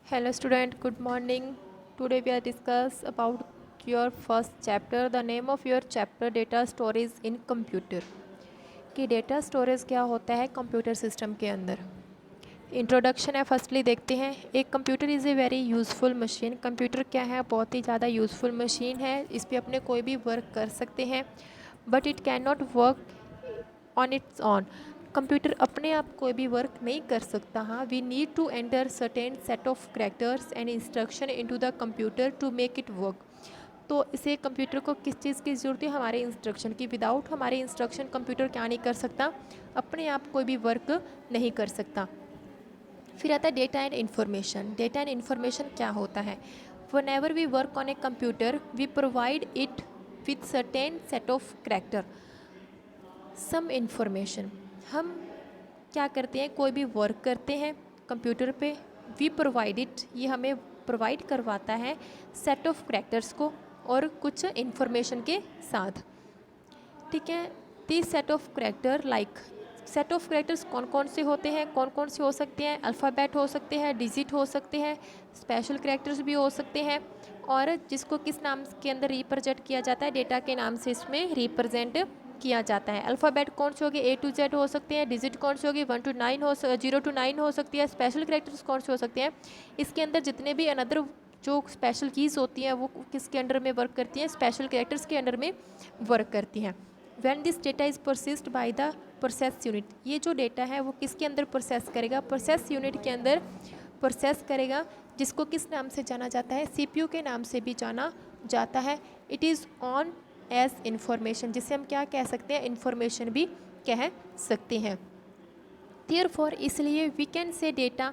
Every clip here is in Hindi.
Hello student, good morning. Today we are discuss about your first chapter. The name of your chapter data storage in computer. कि डेटा स्टोरेज क्या होता है कंप्यूटर सिस्टम के अंदर। इंट्रोडक्शन है, फर्स्टली देखते हैं। एक computer is a very useful machine. Computer क्या है, बहुत ही ज़्यादा यूज़फुल मशीन है। इस पर अपने कोई भी वर्क कर सकते हैं, but it can not work on its own. Computer अपने आप कोई भी वर्क नहीं कर सकता। हाँ, we need to enter certain set of characters and instruction into the computer to make it work. तो इसे कंप्यूटर को किस चीज़ की ज़रूरत है, हमारे इंस्ट्रक्शन की। विदाउट हमारे इंस्ट्रक्शन कंप्यूटर क्या नहीं कर सकता, अपने आप कोई भी वर्क नहीं कर सकता। फिर आता है data and information. Data and information क्या होता है? Whenever we work on a computer we provide it with certain set of character some information. हम क्या करते हैं, कोई भी वर्क करते हैं कंप्यूटर पे, वी प्रोवाइड इट, ये हमें प्रोवाइड करवाता है सेट ऑफ करैक्टर्स को और कुछ इन्फॉर्मेशन के साथ। ठीक है, this set of character like, set of characters कौन कौन से होते हैं, कौन कौन से हो सकते हैं? अल्फ़ाबेट हो सकते हैं, डिजिट हो सकते हैं, स्पेशल करैक्टर्स भी हो सकते हैं, और जिसको किस नाम के अंदर रिप्रेजेंट किया जाता है, डेटा के नाम से इसमें रिप्रेजेंट किया जाता है। अल्फ़ाबेट कौन से होंगे? A to Z हो सकते हैं। डिजिट कौन से होगी? 1 to 9 0 to 9 हो सकती है। स्पेशल करैक्टर्स कौन से हो सकते हैं? इसके अंदर जितने भी अनदर जो स्पेशल कीज़ होती हैं वो किसके अंडर में वर्क करती हैं? स्पेशल करैक्टर्स के अंडर में वर्क करती हैं। When this data is processed by the process unit, ये जो डेटा है वो किसके अंदर प्रोसेस करेगा? प्रोसेस यूनिट के अंदर प्रोसेस करेगा, जिसको किस नाम से जाना जाता है? CPU के नाम से भी जाना जाता है। It is on as information, जिसे हम क्या कह सकते हैं? इंफॉर्मेशन भी कह सकते हैं। देयरफॉर इसलिए we can say data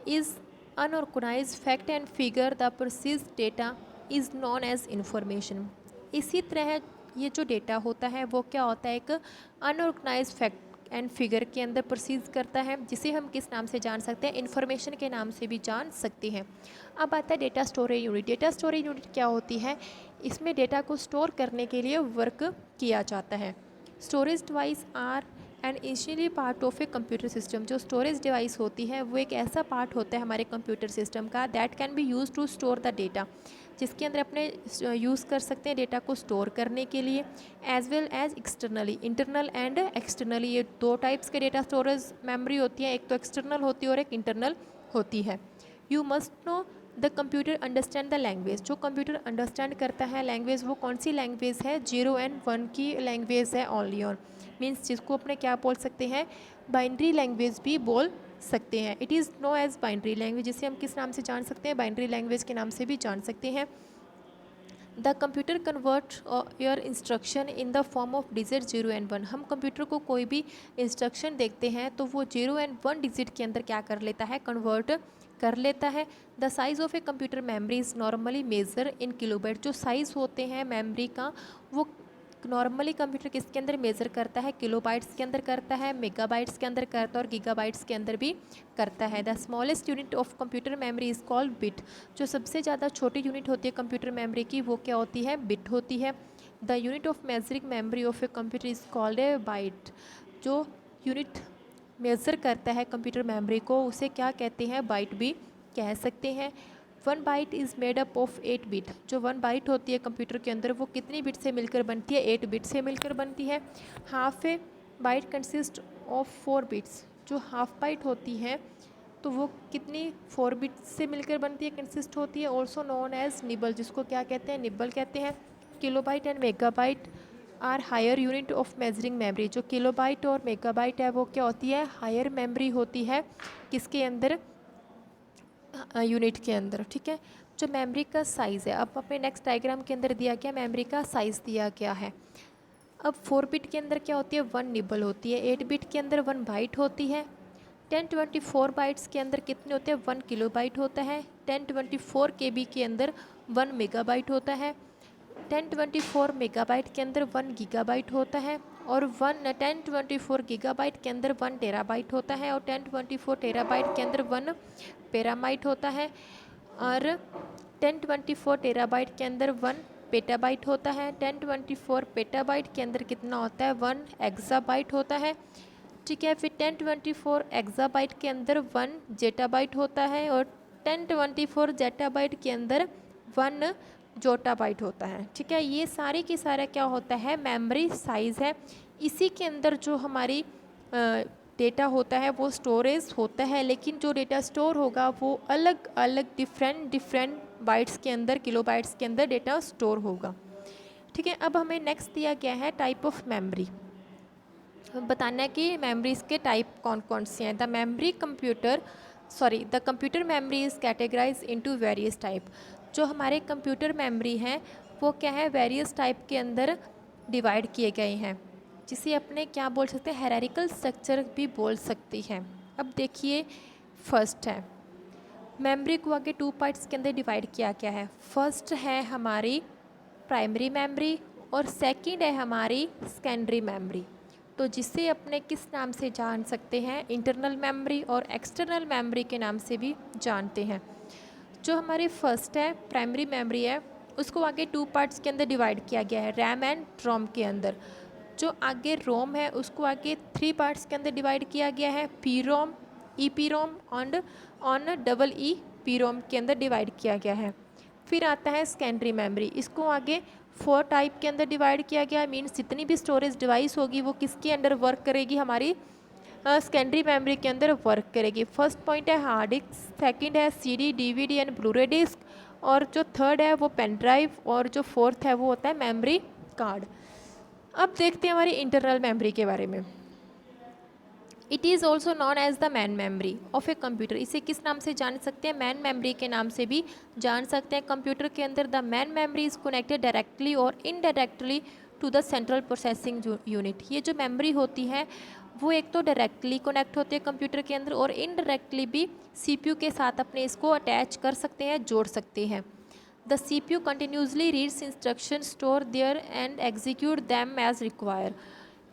is unorganised fact and figure, the process data is known as information. इसी तरह ये जो डेटा होता है वो क्या होता है? एक अनऑर्गेनाइज फैक्ट एंड फिगर के अंदर प्रोसीज करता है, जिसे हम किस नाम से जान सकते हैं? इन्फॉर्मेशन के नाम से भी जान सकते हैं। अब आता है data storage unit. Data storage unit क्या होती है? इसमें डेटा को स्टोर करने के लिए वर्क किया जाता है। Storage device are and initially part of a computer system. जो स्टोरेज डिवाइस होती है वो एक ऐसा पार्ट होता है हमारे कंप्यूटर सिस्टम का, that can be use to store the data, जिसके अंदर अपने यूज़ कर सकते हैं डेटा को स्टोर करने के लिए, as well as externally, internal and externally. ये दो टाइप्स के डेटा स्टोरेज मेमोरी होती है, एक तो एक्सटर्नल होती है और एक इंटरनल होती है। You must know the computer understand the language. जो कंप्यूटर अंडरस्टैंड करता है लैंग्वेज, वो कौन सी लैंग्वेज है? 0 and 1 की लैंग्वेज है ओनली ऑन, मीन्स जिसको अपने क्या बोल सकते हैं? बाइनरी लैंग्वेज भी बोल सकते हैं। It is know as binary language, जिसे हम किस नाम से जान सकते हैं? बाइनरी लैंग्वेज के नाम से भी जान सकते हैं। The computer convert your instruction in the form of digit 0 and 1। हम कंप्यूटर को कोई भी इंस्ट्रक्शन देखते हैं तो वो 0 and 1 डिजिट के अंदर क्या कर लेता है? कन्वर्ट कर लेता है। The size of a computer memory is normally measure in kilobyte. जो साइज़ होते हैं मेमोरी का वो नॉर्मली कंप्यूटर किसके अंदर मेज़र करता है? किलोबाइट्स के अंदर करता है, मेगाबाइट्स के अंदर करता है और गीगाबाइट्स के अंदर भी करता है। The smallest unit of computer memory is called bit. जो सबसे ज़्यादा छोटी यूनिट होती है कंप्यूटर मेमोरी की वो क्या होती है? बिट होती है। The unit of measuring memory of a computer is called a bite. जो यूनिट मेज़र करता है कंप्यूटर मेमोरी को उसे क्या कहते हैं? बाइट भी कह सकते हैं। 1 byte is made up of 8 bit. जो 1 बाइट होती है कंप्यूटर के अंदर वो कितनी बिट से मिलकर बनती है? 8 बिट से मिलकर बनती है। Half A bite consist of 4 bits. जो हाफ बाइट होती है तो वो कितनी? 4 बिट से मिलकर बनती है, कंसिस्ट होती है। ऑल्सो नोन एज निबल, जिसको क्या कहते हैं? निबल कहते हैं। Kilobyte and megabyte are higher unit of measuring memory. जो किलोबाइट और मेगाबाइट है वो क्या होती है? हायर मेमोरी होती है किसके अंदर? यूनिट के अंदर। ठीक है, जो मेमोरी का साइज़ है, अब अपने नेक्स्ट डायग्राम के अंदर दिया गया मेमोरी का साइज़ दिया गया है। अब 4 बिट के अंदर क्या होती है? 1 निबल होती है। 8 बिट के अंदर 1 बाइट होती है। 1024 बाइट्स के अंदर कितने होते हैं? 1 किलोबाइट होता है। 1024 KB के अंदर 1 मेगाबाइट होता है। 1024 मेगाबाइट के अंदर 1 गीगाबाइट होता है। और 1024 गीगाबाइट के अंदर 1 टेराबाइट होता है। और 1024 टेराबाइट के अंदर 1 पेराबाइट होता है। और 1024 टेराबाइट के अंदर 1 पेटाबाइट होता है। 1024 पेटाबाइट के अंदर कितना होता है? 1 एक्साबाइट होता है। ठीक है, फिर 1024 एक्साबाइट के अंदर 1 जेटाबाइट होता है। और 1024 जेटाबाइट के अंदर 1 जोटाबाइट होता है। ठीक है, ये सारे की सारा क्या होता है, मेमोरी साइज़ है। इसी के अंदर जो हमारी डेटा होता है वो स्टोरेज होता है, लेकिन जो डेटा स्टोर होगा वो अलग अलग डिफरेंट बाइट्स के अंदर, किलो बाइट्स के अंदर डेटा स्टोर होगा। ठीक है, अब हमें नेक्स्ट दिया गया है टाइप ऑफ मेमोरी। बताना है कि मेमोरीज के टाइप कौन कौन से हैं। The computer memory is categorise into various type. जो हमारे कंप्यूटर मेमोरी हैं वो क्या है, वेरियस टाइप के अंदर डिवाइड किए गए हैं, जिसे अपने क्या बोल सकते हैं, हायरार्किकल स्ट्रक्चर भी बोल सकती हैं। अब देखिए, फर्स्ट है मेमोरी को आगे 2 पार्ट्स के अंदर डिवाइड किया गया है। फर्स्ट है हमारी प्राइमरी मेमोरी और सेकंड है हमारी सेकेंडरी मेमोरी। तो जिसे अपने किस नाम से जान सकते हैं, इंटरनल मेमोरी और एक्सटर्नल मेमोरी के नाम से भी जानते हैं। जो हमारी फर्स्ट है प्राइमरी मेमोरी है, उसको आगे 2 पार्ट्स के अंदर डिवाइड किया गया है, रैम एंड रोम के अंदर। जो आगे रोम है उसको आगे 3 पार्ट्स के अंदर डिवाइड किया गया है, P ROM, E P ROM और on double E P ROM के अंदर डिवाइड किया गया है। फिर आता है सेकेंडरी मेमोरी, इसको आगे 4 टाइप के अंदर डिवाइड किया गया है। मीन्स जितनी भी स्टोरेज डिवाइस होगी वो किसके अंडर वर्क करेगी, हमारी सेकेंडरी मेमोरी के अंदर वर्क करेगी। फर्स्ट पॉइंट है हार्ड डिस्क, सेकंड है CD, DVD and Blu-ray disc, और जो थर्ड है वो पेन ड्राइव, और जो फोर्थ है वो होता है मेमोरी कार्ड। अब देखते हैं हमारी इंटरनल मेमोरी के बारे में। It is also known as the main memory of a computer. इसे किस नाम से जान सकते हैं, मैन मेमोरी के नाम से भी जान सकते हैं। कंप्यूटर के अंदर the main memory is connected directly और indirectly to the central processing unit. ये जो मेमोरी होती है वो एक तो डायरेक्टली कनेक्ट होती है कंप्यूटर के अंदर, और इनडायरेक्टली भी सीपीयू के साथ अपने इसको अटैच कर सकते हैं, जोड़ सकते हैं। द CPU continuously reads instruction, store there and execute them as require.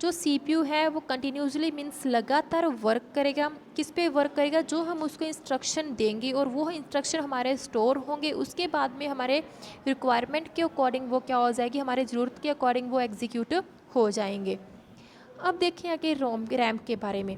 जो सीपीयू है वो कंटिन्यूसली मीन्स लगातार वर्क करेगा। किस पे वर्क करेगा, जो हम उसको इंस्ट्रक्शन देंगे और वो इंस्ट्रक्शन हमारे स्टोर होंगे, उसके बाद में हमारे रिक्वायरमेंट के अकॉर्डिंग वो क्या हो जाएगी, हमारे ज़रूरत के अकॉर्डिंग वो एग्जीक्यूट हो जाएंगे। अब देखिए आगे रैम के बारे में।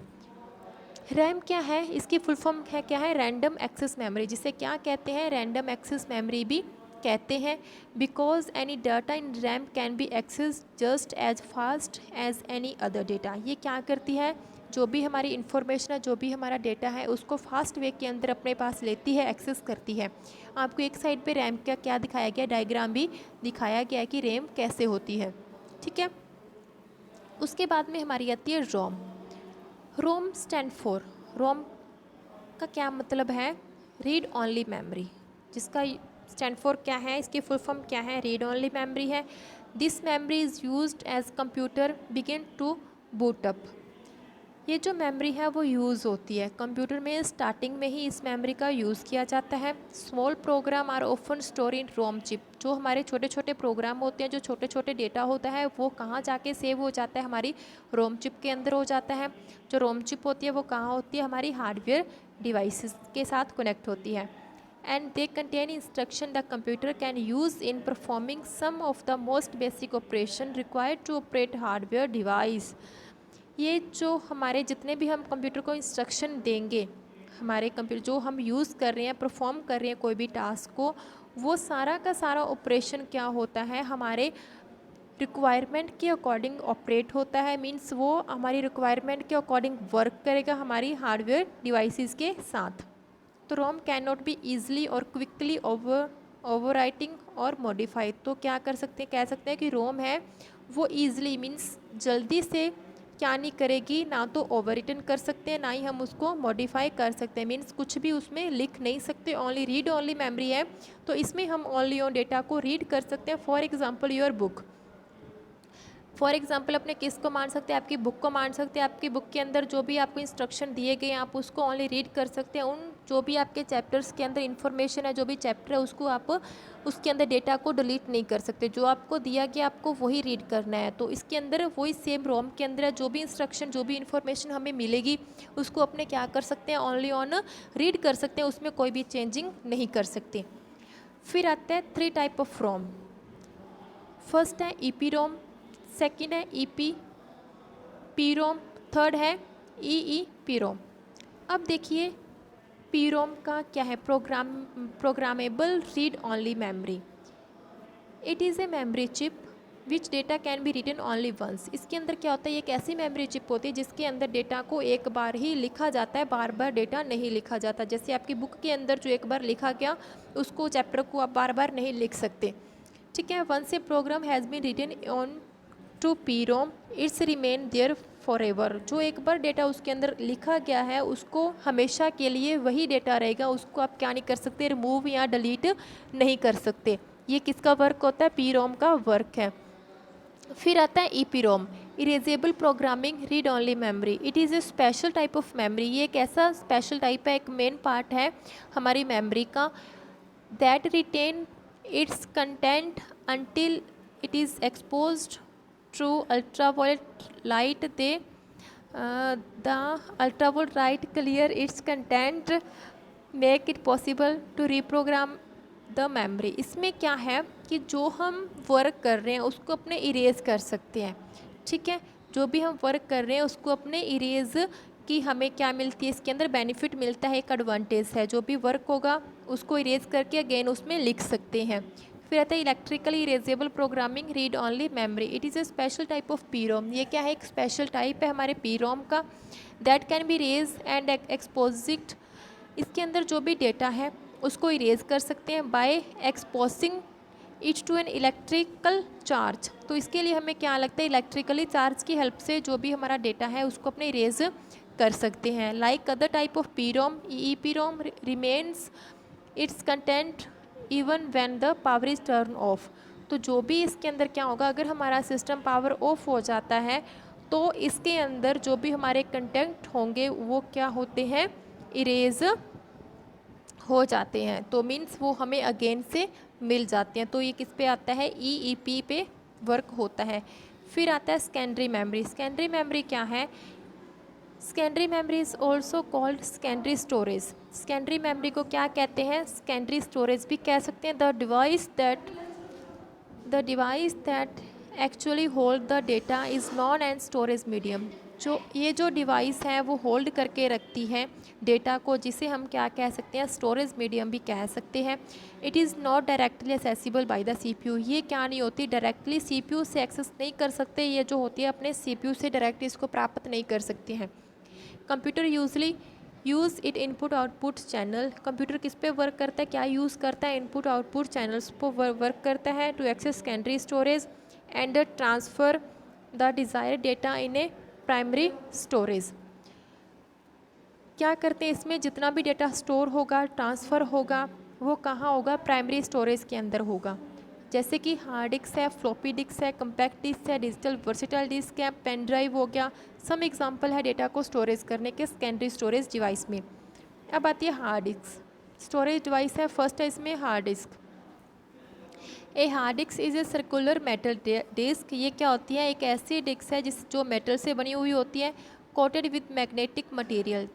रैम क्या है, इसकी फुल फॉर्म है क्या है, रैंडम एक्सेस मेमोरी, जिसे क्या कहते हैं, रैंडम एक्सेस मेमोरी भी कहते हैं। Because any data in RAM can be access just as fast as any other data. ये क्या करती है, जो भी हमारी इन्फॉर्मेशन है, जो भी हमारा डेटा है, उसको फास्ट वे के अंदर अपने पास लेती है, एक्सेस करती है। आपको एक साइड पे रैम का क्या दिखाया गया, डायग्राम भी दिखाया गया है कि रैम कैसे होती है। ठीक है, उसके बाद में हमारी आती है रोम। रोम स्टैंड फॉर, रोम का क्या मतलब है, रीड ओनली मेमोरी, जिसका स्टैंड फॉर क्या है, इसकी फुल फॉर्म क्या है, रीड ओनली मेमोरी है। This memory is used as computer begin to boot up. ये जो मेमोरी है वो यूज़ होती है कंप्यूटर में, स्टार्टिंग में ही इस मेमोरी का यूज़ किया जाता है। Small program are often store in ROM chip. जो हमारे छोटे छोटे प्रोग्राम होते हैं, जो छोटे छोटे डेटा होता है, वो कहाँ जाके सेव हो जाता है, हमारी रोम चिप के अंदर हो जाता है। जो रोम चिप होती है वो कहाँ होती है, हमारी हार्डवेयर डिवाइसेस के साथ कनेक्ट होती है। And they contain instruction the computer can use in performing some of the most basic operation required to operate hardware device. ये जो हमारे जितने भी हम कंप्यूटर को इंस्ट्रक्शन देंगे, हमारे कंप्यूटर जो हम यूज़ कर रहे हैं, परफॉर्म कर रहे हैं कोई भी टास्क को, वो सारा का सारा ऑपरेशन क्या होता है, हमारे रिक्वायरमेंट के अकॉर्डिंग ऑपरेट होता है। मीन्स वो हमारी रिक्वायरमेंट के अकॉर्डिंग वर्क करेगा हमारी हार्डवेयर डिवाइसेस के साथ। तो रोम कैन नॉट बी ईजिली और क्विकली ओवरराइटिंग और मॉडिफाइड। तो क्या कर सकते हैं, कह सकते हैं कि रोम है वो ईजिली मीन्स जल्दी से क्या नहीं करेगी, ना तो ओवर रिटन कर सकते हैं, ना ही हम उसको मॉडिफाई कर सकते हैं। मीन्स कुछ भी उसमें लिख नहीं सकते, ओनली रीड ओनली मेमोरी है। तो इसमें हम ओनली ऑन डेटा को रीड कर सकते हैं। For example your book, for example अपने किस को मान सकते हैं, आपकी बुक को मान सकते हैं। आपकी बुक के अंदर जो भी आपको इंस्ट्रक्शन दिए गए हैं आप उसको ओनली रीड कर सकते हैं। उन जो भी आपके चैप्टर्स के अंदर इन्फॉर्मेशन है, जो भी चैप्टर है, उसको आप उसके अंदर डेटा को डिलीट नहीं कर सकते। जो आपको दिया गया आपको वही रीड करना है। तो इसके अंदर वही सेम रोम के अंदर है, जो भी इंस्ट्रक्शन जो भी इन्फॉर्मेशन हमें मिलेगी उसको अपने क्या कर सकते हैं, ओनली ऑन रीड कर सकते हैं, उसमें कोई भी चेंजिंग नहीं कर सकते। फिर आता है 3 टाइप ऑफ रोम। फर्स्ट है ई पी रोम, सेकेंड है ई पी रोम, थर्ड है ई पी रोम। अब देखिए पी रोम का क्या है, programmable read only memory. It is a memory chip which data can be written only once. इसके अंदर क्या होता है, ये एक ऐसी मेमोरी चिप होती है जिसके अंदर डेटा को एक बार ही लिखा जाता है, बार बार डेटा नहीं लिखा जाता। जैसे आपकी बुक के अंदर जो एक बार लिखा गया उसको, चैप्टर को आप बार बार नहीं लिख सकते, ठीक है। Once a program has been written on to P ROM it's remain there forever. जो एक बार डेटा उसके अंदर लिखा गया है उसको हमेशा के लिए वही डेटा रहेगा, उसको आप क्या नहीं कर सकते, रिमूव या डिलीट नहीं कर सकते। ये किसका वर्क होता है, पी रोम का वर्क है। फिर आता है E P ROM, erasable programming read only memory. It is A special type of memory. ये एक ऐसा स्पेशल टाइप है, एक मेन पार्ट है हमारी मेमोरी का, that retain its content until it is exposed to ultraviolet light. The ultraviolet light clear its content, make it possible to reprogram the memory. इसमें क्या है कि जो हम वर्क कर रहे हैं उसको अपने इरेज कर सकते हैं, ठीक है। जो भी हम वर्क कर रहे हैं उसको अपने इरेज की हमें क्या मिलती है, इसके अंदर बेनिफिट मिलता है, एक एडवांटेज है। जो भी वर्क होगा उसको इरेज करके अगेन उसमें लिख सकते हैं। फिर आता है electrically erasable programming read only memory. It is A special type of P ROM. ये क्या है, एक स्पेशल टाइप है हमारे पी रोम का, दैट कैन बी रेज एंड एक्सपोजिट। इसके अंदर जो भी डेटा है उसको इरेज कर सकते हैं by exposing it to an electrical charge. तो इसके लिए हमें क्या लगता है, इलेक्ट्रिकली चार्ज की हेल्प से जो भी हमारा डेटा है उसको अपने इरेज कर सकते हैं। Like other type of P ROM, E P ROM remains it's content even when the power is turn off. तो जो भी इसके अंदर क्या होगा, अगर हमारा सिस्टम पावर ऑफ हो जाता है तो इसके अंदर जो भी हमारे कंटेंट होंगे वो क्या होते हैं, इरेज हो जाते हैं। तो मीन्स वो हमें अगेन से मिल जाते हैं। तो ये किस पे आता है, ई पी पे वर्क होता है। फिर आता है सेकेंडरी मेमोरी। सेकेंडरी मेमोरी क्या है, secondary memory is also called secondary storage. Secondary memory को क्या कहते हैं, सेकेंडरी स्टोरेज भी कह सकते हैं। The device that actually hold the data is non and storage medium. जो डिवाइस है वो होल्ड करके रखती है डेटा को, जिसे हम क्या कह सकते हैं, स्टोरेज मीडियम भी कह सकते हैं। It is not directly accessible by the CPU। ये क्या नहीं होती, डायरेक्टली CPU से एक्सेस नहीं कर सकते, ये जो होती है अपने CPU से डायरेक्टली इसको प्राप्त नहीं कर सकते हैं। Computer usually use it input output channel. Computer किस पे वर्क करता है, क्या यूज़ करता है, इनपुट आउटपुट चैनल्स पर वर्क करता है to access secondary storage and transfer the desired data in a primary storage. क्या करते हैं, इसमें जितना भी डेटा स्टोर होगा, ट्रांसफ़र होगा, वो कहाँ होगा, प्राइमरी स्टोरेज के अंदर होगा। जैसे कि हार्ड डिस्क है, फ्लॉपी डिस्क है, कम्पैक्ट डिस्क है, डिजिटल वर्सेटाइल डिस्क है, पेन ड्राइव हो गया, सम एग्जांपल है डेटा को स्टोरेज करने के सेकेंडरी स्टोरेज डिवाइस में। अब आती है हार्ड डिस्क। स्टोरेज डिवाइस है, फर्स्ट है इसमें hard disk. A hard disk is a circular metal disk. ये क्या होती है, एक ऐसी डिस्क है जो मेटल से बनी हुई होती है, कोटेड विद मैग्नेटिक मटेरियल।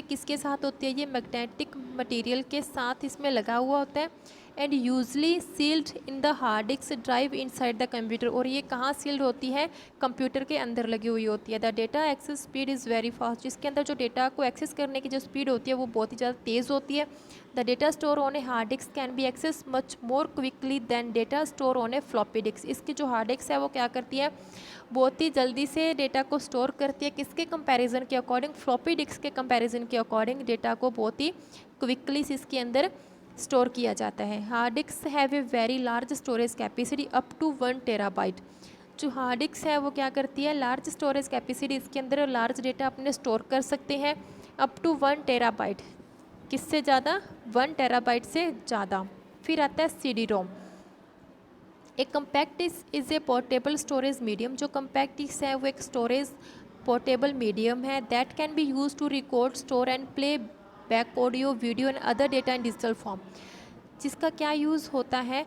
किसके साथ होती है, ये मैग्नेटिक मटेरियल के साथ इसमें लगा हुआ होता है। And usually sealed in the hard disk drive inside the computer. और ये कहाँ सील्ड होती है, कंप्यूटर के अंदर लगी हुई होती है। The data access speed is very fast. जिसके अंदर जो डेटा को एक्सेस करने की जो स्पीड होती है वो बहुत ही ज़्यादा तेज़ होती है। The data store on a hard disk can be access much more quickly than data store on a floppy disk. इसकी जो हार्ड डिस्क है वो क्या करती है, बहुत ही जल्दी से डेटा को स्टोर करती है। किसके कंपैरिजन के अकॉर्डिंग, फ्लॉपी डिस्क के कंपैरिजन के अकॉर्डिंग डेटा को बहुत ही क्विकली से इसके अंदर स्टोर किया जाता है। Hard disk have a very large storage capacity up to 1 terabyte. जो हार्ड डिस्क है वो क्या करती है, लार्ज स्टोरेज कैपेसिटी, इसके अंदर लार्ज डेटा अपने स्टोर कर सकते हैं अप टू 1 टेराबाइट। किससे ज़्यादा, 1 टेराबाइट से ज़्यादा। फिर आता है CD रोम। एक compact disk is a portable storage medium. जो कम्पैक्ट डिस्क है वो एक स्टोरेज पोर्टेबल मीडियम है, that can be use to record, store and play back audio, video and other data in digital form. जिसका क्या यूज़ होता है,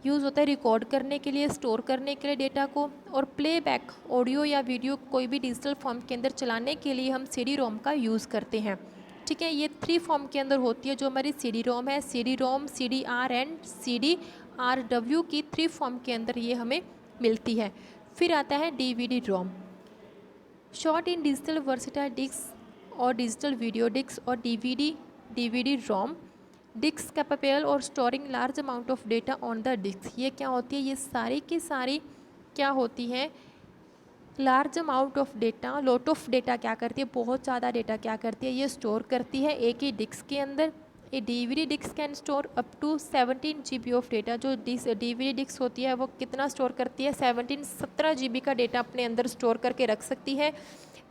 रिकॉर्ड करने के लिए, स्टोर करने के लिए डेटा को, और प्ले बैक ऑडियो या वीडियो कोई भी डिजिटल फॉर्म के अंदर चलाने के लिए हम CD रोम का यूज़ करते हैं। ठीक है, ये 3 फॉर्म के अंदर होती है जो हमारी CD रोम है। CD ROM, CDR and CDRW की 3 फॉर्म के अंदर ये हमें मिलती है। फिर आता है DVD ROM, short in digital versatile disk or digital video disk और DVD DVD ROM, disk capable or storing large amount of data on the disk. ये क्या होती है, ये सारी की सारी क्या होती हैं, large amount of data, lot of data क्या करती है, बहुत ज़्यादा डेटा क्या करती है, ये स्टोर करती है एक ही डिस्क के अंदर। ये DVD disk can store up to 17 GB of data. जो डीवीडी डिस्क होती है वो कितना स्टोर करती है, 17 GB का डेटा अपने अंदर स्टोर करके रख सकती है।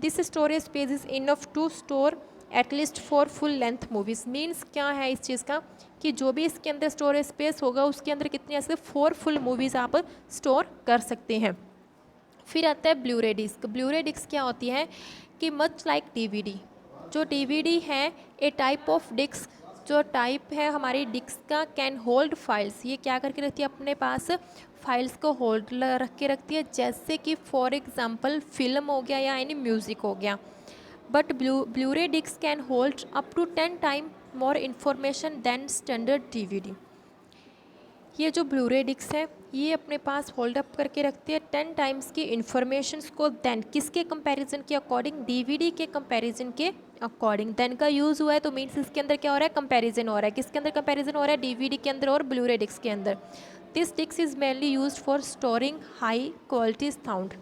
This storage space is enough to store at least 4 full length movies. Means क्या है इस चीज़ का, कि जो भी इसके अंदर स्टोरेज स्पेस होगा उसके अंदर कितनी ऐसे 4 फुल मूवीज़ आप स्टोर कर सकते हैं। फिर आता है ब्लूरे डिस्क। ब्लूरे डिस्क क्या होती है कि मच लाइक डीवीडी, जो डीवीडी है ए टाइप ऑफ डिस्क, जो टाइप है हमारी डिस्क का, कैन होल्ड फाइल्स। ये क्या करके रखती है, अपने पास फाइल्स को होल्ड रख के रखती है, जैसे कि फॉर एग्जांपल फिल्म हो गया या एनी म्यूज़िक हो गया। But Blu ray disk can hold up to 10 time more information than standard DVD. ये जो ब्लूरे डिस्क है ये अपने पास होल्ड अप करके रखती है 10 टाइम्स की इन्फॉर्मेशंस को, देन किसके कंपैरिजन के अकॉर्डिंग, डीवीडी के कंपैरिजन के अकॉर्डिंग। देन का यूज़ हुआ है तो मीन्स इसके अंदर क्या हो रहा है, कंपैरिजन हो रहा है। किसके अंदर कंपैरिजन हो रहा है, डीवीडी के अंदर और ब्लूरे डिस्क के अंदर। This disc is mainly used for storing high quality sound.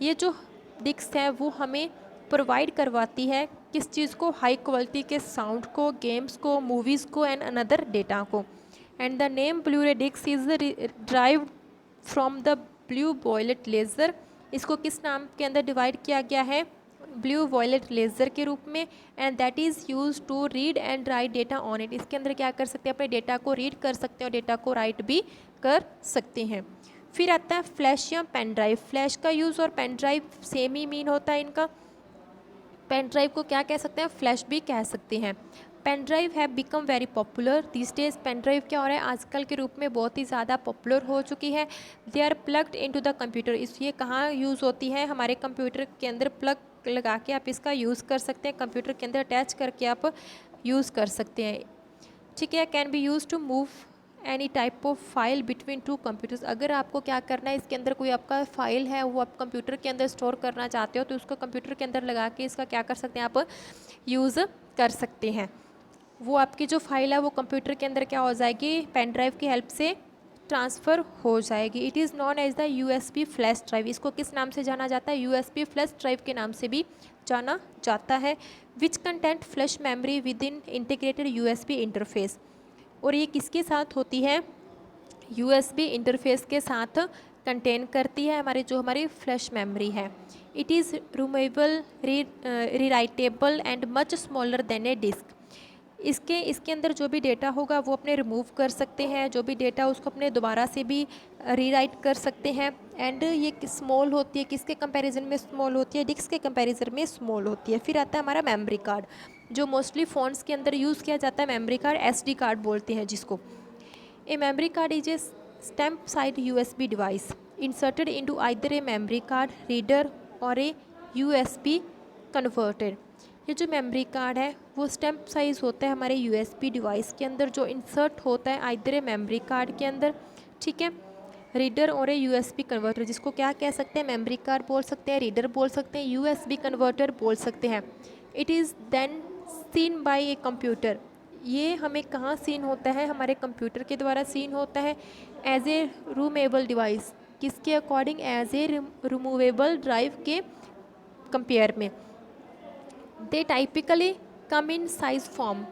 ये जो डिस्क है वो हमें प्रोवाइड करवाती है किस चीज़ को, हाई क्वालिटी के साउंड को, गेम्स को, मूवीज़ को एंड अनदर डेटा को। And the name Blu ray disk is derived from the blue violet laser. इसको किस नाम के अंदर डिवाइड किया गया है, ब्लू वॉयलेट लेज़र के रूप में। And that is use to read and write data on it. इसके अंदर क्या कर सकते हैं, अपने डेटा को रीड कर सकते हैं और डेटा को राइट भी कर सकते हैं। फिर आता है फ्लैश या पेन ड्राइव। फ्लैश का यूज़ और पेन ड्राइव सेम ही मीन होता है इनका। पेन ड्राइव को क्या कह सकते हैं, फ्लैश भी कह सकते हैं। पेन ड्राइव है become very popular this days. Pen drive क्या हो रहा है, आजकल के रूप में बहुत ही ज़्यादा पॉपुलर हो चुकी है। They are plugged into the computer. इस ये कहाँ यूज़ होती है, हमारे कंप्यूटर के अंदर प्लग लगा के आप इसका यूज़ कर सकते हैं, कंप्यूटर के अंदर अटैच करके आप यूज़ कर सकते हैं। ठीक है, can be use to move any type of file between two computers. अगर आपको क्या करना है, इसके अंदर कोई आपका फाइल है वो आप कंप्यूटर के अंदर स्टोर करना चाहते हो तो उसको कंप्यूटर के अंदर लगा के इसका क्या कर सकते हैं, आप यूज़ कर सकते हैं। वो आपकी जो फाइल है वो कंप्यूटर के अंदर क्या हो जाएगी, पेन ड्राइव की हेल्प से ट्रांसफ़र हो जाएगी। It is known as the USB flash drive. इसको किस नाम से जाना जाता है, यूएसबी फ्लैश ड्राइव के नाम से भी जाना जाता है। Which content flash memory within integrated USB interface. और ये किसके साथ होती है, यूएसबी इंटरफेस के साथ कंटेन करती है हमारी फ्लैश मेमोरी है। It is removable, rewritable and much smaller than a disk. इसके अंदर जो भी डेटा होगा वो अपने रिमूव कर सकते हैं, जो भी डेटा उसको अपने दोबारा से भी रीराइट कर सकते हैं। एंड ये स्मॉल होती है, किसके कंपैरिजन में स्मॉल होती है, डिस्क के कंपैरिजन में स्मॉल होती है। फिर आता है हमारा मेमोरी कार्ड, जो मोस्टली फ़ोन्स के अंदर यूज़ किया जाता है। मेमोरी कार्ड, एसडी कार्ड बोलते हैं जिसको। A memory card is a stamp side USB device inserted into either a memory card reader और ए यूएसबी कन्वर्टर। ये जो मेमोरी कार्ड है वो स्टैम्प साइज़ होता है हमारे यूएसबी डिवाइस के अंदर, जो इंसर्ट होता है आइदर ए मेमोरी कार्ड के अंदर। ठीक है, रीडर और ए यूएसबी कन्वर्टर, जिसको क्या कह सकते हैं, मेमोरी कार्ड बोल सकते हैं, रीडर बोल सकते हैं, यूएसबी कन्वर्टर बोल सकते हैं। It is then seen by a computer. ये हमें कहाँ सीन होता है, हमारे कंप्यूटर के द्वारा सीन होता है एज ए रिमूवेबल डिवाइस। किसके अकॉर्डिंग, एज ए रिमूवेबल ड्राइव के कंपेयर में। They typically come in size form.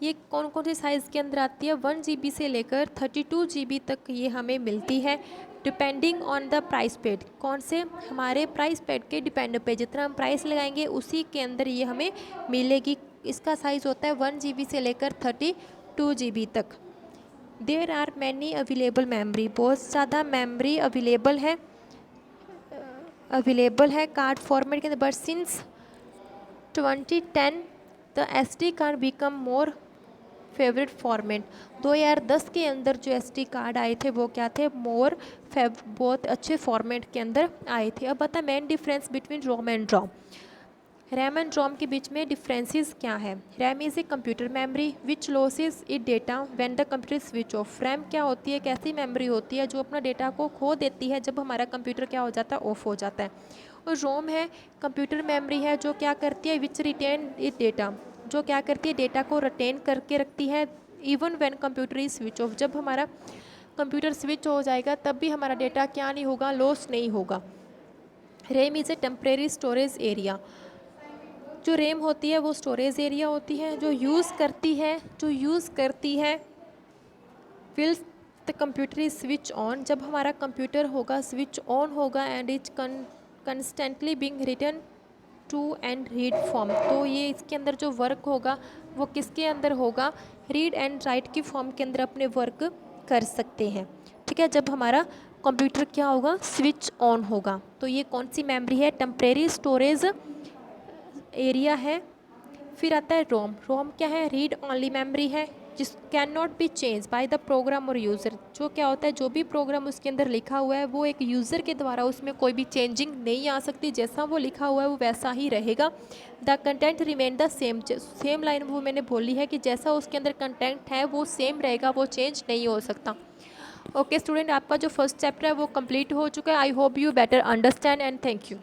ये कौन कौन सी साइज़ के अंदर आती है, 1 GB से लेकर 32 GB तक ये हमें मिलती है, depending on the price paid. कौन से, हमारे प्राइस पेड के डिपेंड पे, जितना हम प्राइस लगाएंगे उसी के अंदर ये हमें मिलेगी। इसका साइज़ होता है 1 GB से लेकर 32 GB तक। There are many available memory, बहुत ज़्यादा मेमोरी अवेलेबल है कार्ड फॉर्मेट के अंदर। But since 2010 the SD card become more favourite format. 2010 के अंदर जो SD कार्ड आए थे वो क्या थे, बहुत अच्छे फॉर्मेट के अंदर आए थे। अब बता main difference between ROM and ROM. RAM and ROM के बीच में डिफरेंसेस क्या है। RAM is a computer memory which losses it data when the computer switch off. RAM क्या होती है, एक ऐसी मेमोरी होती है जो अपना डेटा को खो देती है जब हमारा कंप्यूटर क्या हो जाता है, ऑफ हो जाता है। और रोम है कंप्यूटर मेमोरी है जो क्या करती है, विच रिटेन इट डेटा जो क्या करती है, डेटा को रिटेन करके रखती है even when computer is switch off. जब हमारा कंप्यूटर स्विच हो जाएगा तब भी हमारा डेटा क्या नहीं होगा, लॉस नहीं होगा। RAM is A temporary storage area. जो रैम होती है वो स्टोरेज एरिया होती है जो यूज़ करती है will the computer is switch on. जब हमारा कंप्यूटर होगा स्विच ऑन होगा and is constantly being written to and read from. तो ये इसके अंदर जो वर्क होगा वो किसके अंदर होगा, रीड एंड राइट की फॉर्म के अंदर अपने वर्क कर सकते हैं। ठीक है, जब हमारा कंप्यूटर क्या होगा, स्विच ऑन होगा। तो ये कौन सी मेमोरी है, टेम्परेरी स्टोरेज एरिया है। फिर आता है रोम। रोम क्या है, रीड ओनली मेमोरी है जिस can not be change by the program or user. जो क्या होता है, जो भी प्रोग्राम उसके अंदर लिखा हुआ है वो एक यूज़र के द्वारा उसमें कोई भी चेंजिंग नहीं आ सकती, जैसा वो लिखा हुआ है वो वैसा ही रहेगा। The content remain the same. Same line वो मैंने बोली है कि जैसा उसके अंदर कंटेंट है वो सेम रहेगा, वो चेंज नहीं हो सकता। ओके स्टूडेंट, आपका जो फर्स्ट चैप्टर है वो कंप्लीट हो चुका है। I hope you better understand and thank you.